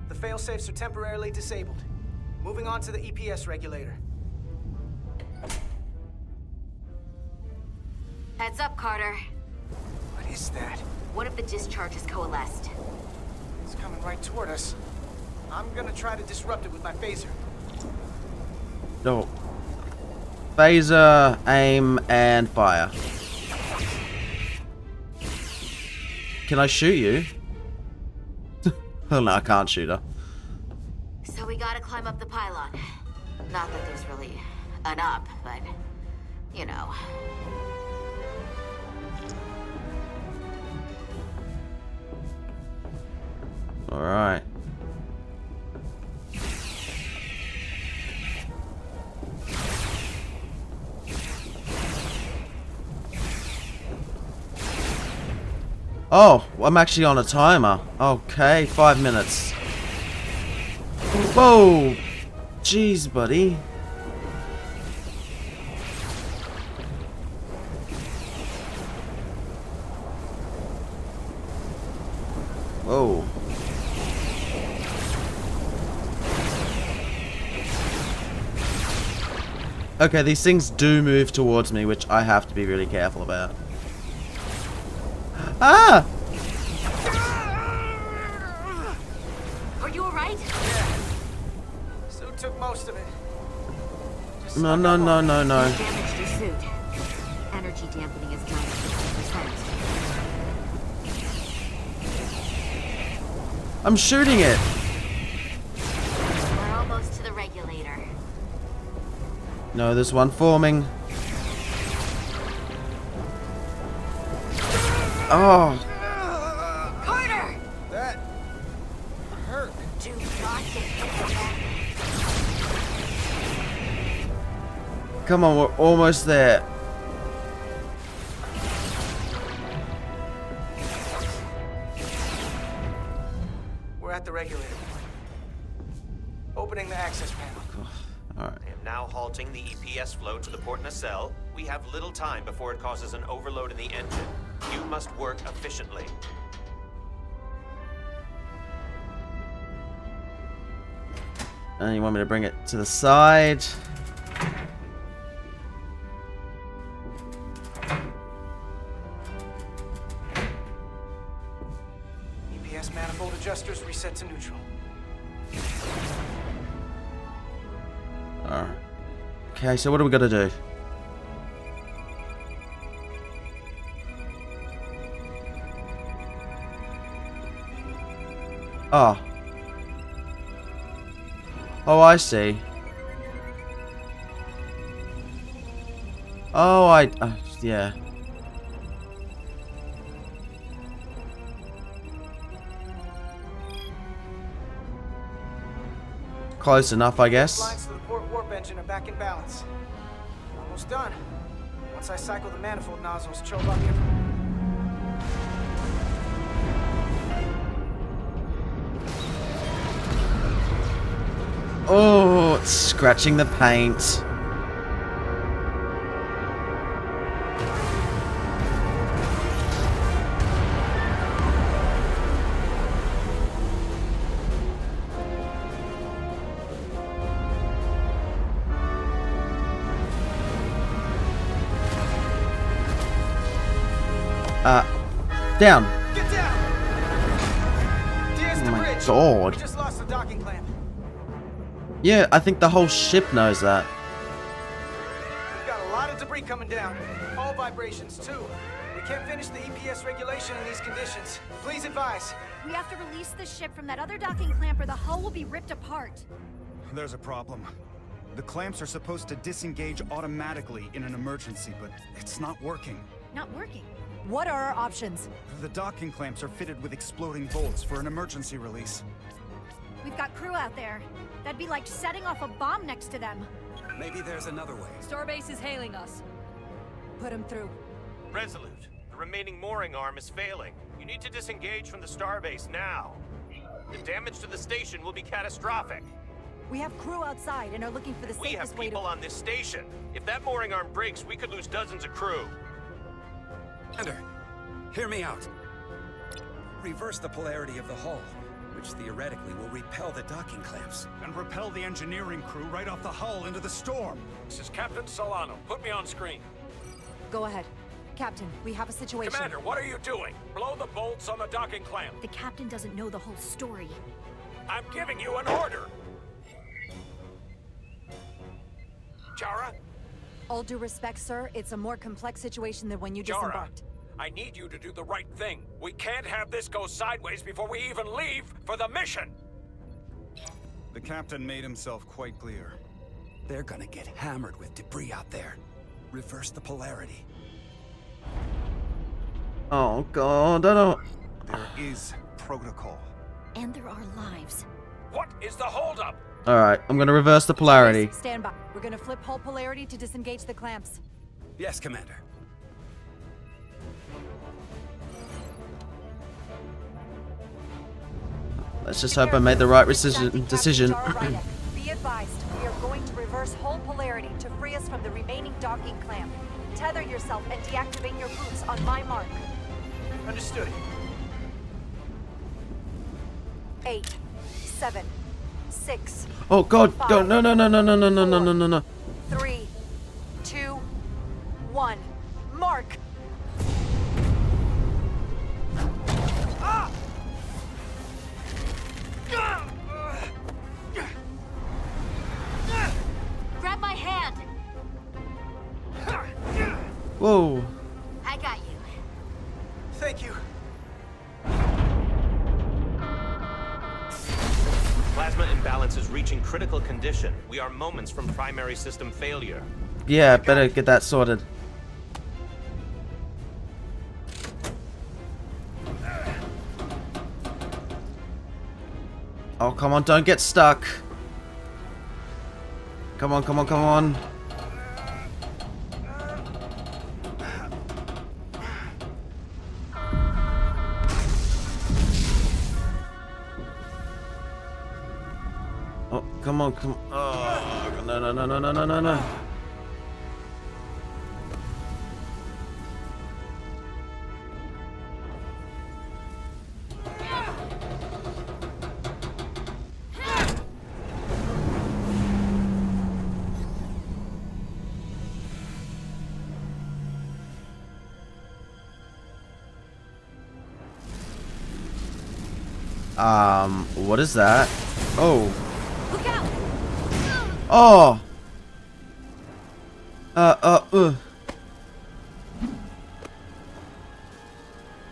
The failsafes are temporarily disabled. Moving on to the EPS regulator. Heads up, Carter. What is that? What if the discharge is coalesced? It's coming right toward us. I'm gonna try to disrupt it with my phaser. No. Phaser, aim, and fire. Can I shoot you? Oh no, I can't shoot her. So we gotta climb up the pylon. Not that there's really an up, but you know. Alright. Oh, I'm actually on a timer. Okay, 5 minutes. Whoa! Jeez, buddy. Whoa. Okay, these things do move towards me, which I have to be really careful about. Ah! Are you alright? Yeah. Suit took most of it. No, no, no, no, no. You damaged your suit. Energy dampening is 96%. I'm shooting it. We're almost to the regulator. No, there's one forming. Oh. Carter! That hurt. Do not get hit. Come on, we're almost there. We're at the regulator. Opening the access panel. Alright. I am now halting the EPS flow to the port nacelle. We have little time before it causes an overload in the engine. You must work efficiently. And you want me to bring it to the side? EPS manifold adjusters reset to neutral. Alright. Okay, so what do we gotta do? Oh. Oh, I see. Oh, yeah. Close enough, I guess. Lines to the port warp engine are back in balance. Almost done. Once I cycle the manifold nozzles, choke on the... Oh, it's scratching the paint. Down. Get down! Here's Oh the my bridge. God. We just lost the docking clamp. Yeah, I think the whole ship knows that. We've got a lot of debris coming down. All vibrations, too. We can't finish the EPS regulation in these conditions. Please advise. We have to release the ship from that other docking clamp or the hull will be ripped apart. There's a problem. The clamps are supposed to disengage automatically in an emergency, but it's not working. Not working. What are our options? The docking clamps are fitted with exploding bolts for an emergency release. We've got crew out there. That'd be like setting off a bomb next to them. Maybe there's another way. Starbase is hailing us. Put him through. Resolute, the remaining mooring arm is failing. You need to disengage from the Starbase now. The damage to the station will be catastrophic. We have crew outside and are looking for the We have safest way to... people on this station. If that mooring arm breaks, we could lose dozens of crew. Commander, hear me out. Reverse the polarity of the hull, which theoretically will repel the docking clamps. And repel the engineering crew right off the hull into the storm. This is Captain Solano. Put me on screen. Go ahead. Captain, we have a situation. Commander, what are you doing? Blow the bolts on the docking clamp. The captain doesn't know the whole story. I'm giving you an order. Chara, All due respect, sir, it's a more complex situation than when you Yara, disembarked. I need you to do the right thing. We can't have this go sideways before we even leave for the mission. The captain made himself quite clear. They're gonna get hammered with debris out there. Reverse the polarity. Oh god, I don't... There is protocol. And there are lives. What is the holdup? Alright, I'm gonna reverse the polarity. Stand by. We're gonna flip hull polarity to disengage the clamps. Yes, Commander. Let's just hope I made the right decision. Be advised, we are going to reverse hull polarity to free us from the remaining docking clamp. Tether yourself and deactivate your boots on my mark. Understood. 8, 7, 6. Oh god, go, no, no, no, no, no, no, no, no, no, no, no. 3, 2, 1. Mark! Grab my hand. Whoa. I got you. Thank you. Plasma imbalance is reaching critical condition. We are moments from primary system failure. Yeah, better get that sorted. Oh, come on, don't get stuck. Come on, come on, come on. Oh, come on, come on. Oh, no, no, no, no, no, no, no, no. What is that? Oh. Look out! Oh! I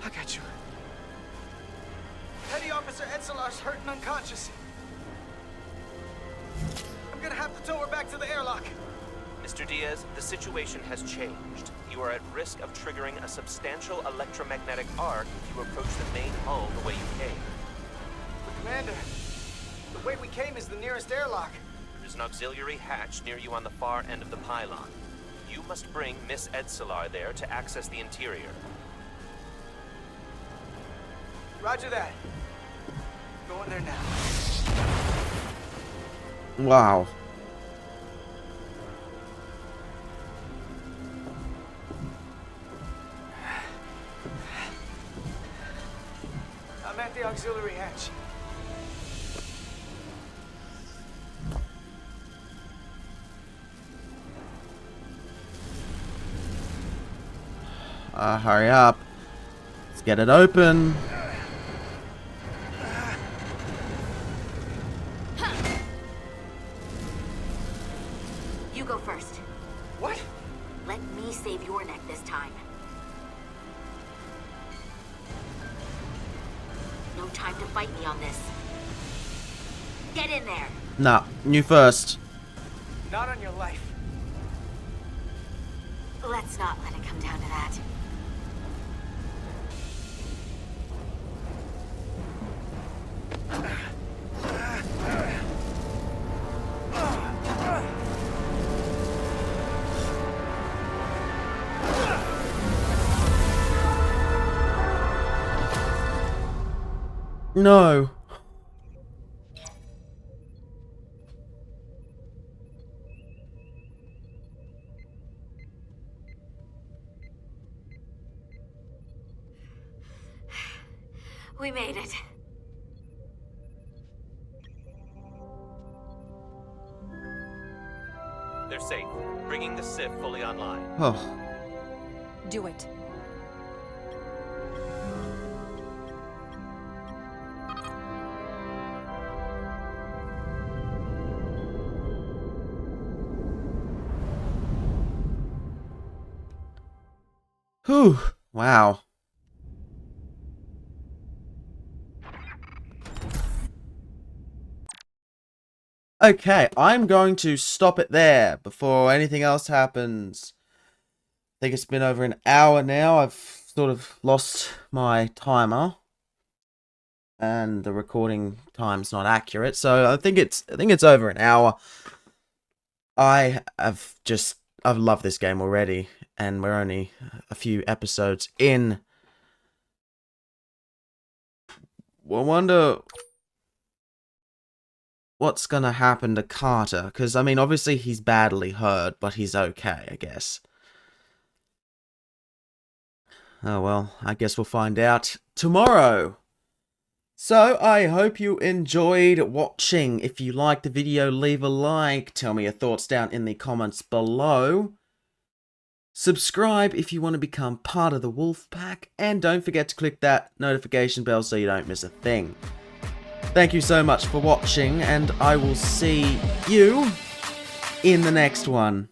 got you. Petty Officer Edselar's hurt and unconscious. I'm gonna have to tow her back to the airlock. Mr. Diaz, the situation has changed. You are at risk of triggering a substantial electromagnetic arc if you approach the main hull the way you came. But Commander, the way we came is the nearest airlock. There's an auxiliary hatch near you on the far end of the pylon. You must bring Miss Edselar there to access the interior. Roger that. Going there now. Wow. I'm at the auxiliary hatch. Hurry up. Let's get it open. You go first. What? Let me save your neck this time. No time to fight me on this. Get in there. Nah, you first. Not on your life. Let's not let it come down to that. No. We made it. They're safe, bringing the SIF fully online. Oh. Do it. Whew. Wow. Okay, I'm going to stop it there before anything else happens. I think it's been over an hour now. I've sort of lost my timer, and the recording time's not accurate, so I think it's over an hour. I've loved this game already, and we're only a few episodes in. I wonder what's gonna happen to Carter, because I mean, obviously he's badly hurt, but he's okay, I guess. Oh well, I guess we'll find out tomorrow. So, I hope you enjoyed watching. If you liked the video, leave a like. Tell me your thoughts down in the comments below. Subscribe if you want to become part of the Wolf Pack. And don't forget to click that notification bell so you don't miss a thing. Thank you so much for watching, and I will see you in the next one.